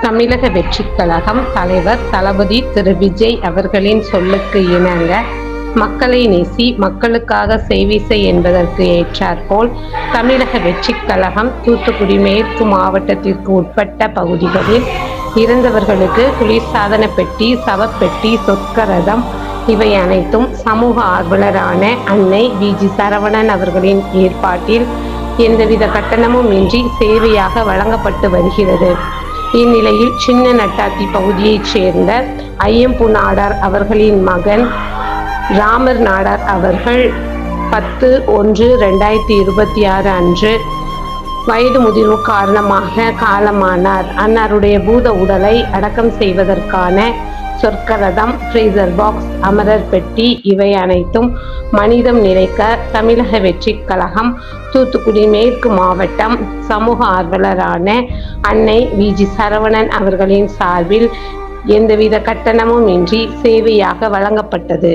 தமிழக வெற்றிக் கழகம் தலைவர் தளபதி திரு விஜய் அவர்களின் சொல்லுக்கு இணங்க மக்களை நேசி மக்களுக்காக சேவை செய் என்பதற்கு ஏற்றாற்போல் தமிழக வெற்றிக் கழகம் தூத்துக்குடி மேற்கு மாவட்டத்திற்கு உட்பட்ட பகுதிகளில் இறந்தவர்களுக்கு குளிர்சாதன பெட்டி, சவப்பெட்டி, சொர்க்கரதம் இவை அனைத்தும் சமூக ஆர்வலரான அன்னை வி.ஜி. சரவணன் அவர்களின் ஏற்பாட்டில் எந்தவித கட்டணமும் இன்றி சேவையாக வழங்கப்பட்டு வருகிறது. இந்நிலையில் சின்ன நட்டாத்தி பகுதியைச் சேர்ந்த ஐயம்பு நாடார் அவர்களின் மகன் ராமர் நாடார் அவர்கள் 10/1/2026 அன்று வயது முதிர்வு காரணமாக காலமானார். அன்னாருடைய பூத உடலை அடக்கம் செய்வதற்கான சொர்க்கரதம், ஃப்ரீசர் பாக்ஸ், அமரர் பெட்டி இவை அனைத்தும் மனிதம் நிறைக்க தமிழக வெற்றிக் கழகம் தூத்துக்குடி மேற்கு மாவட்டம் சமூக ஆர்வலரான அன்னை வி.ஜி. சரவணன் அவர்களின் சார்பில் எந்தவித கட்டணமும் இன்றி சேவையாக வழங்கப்பட்டது.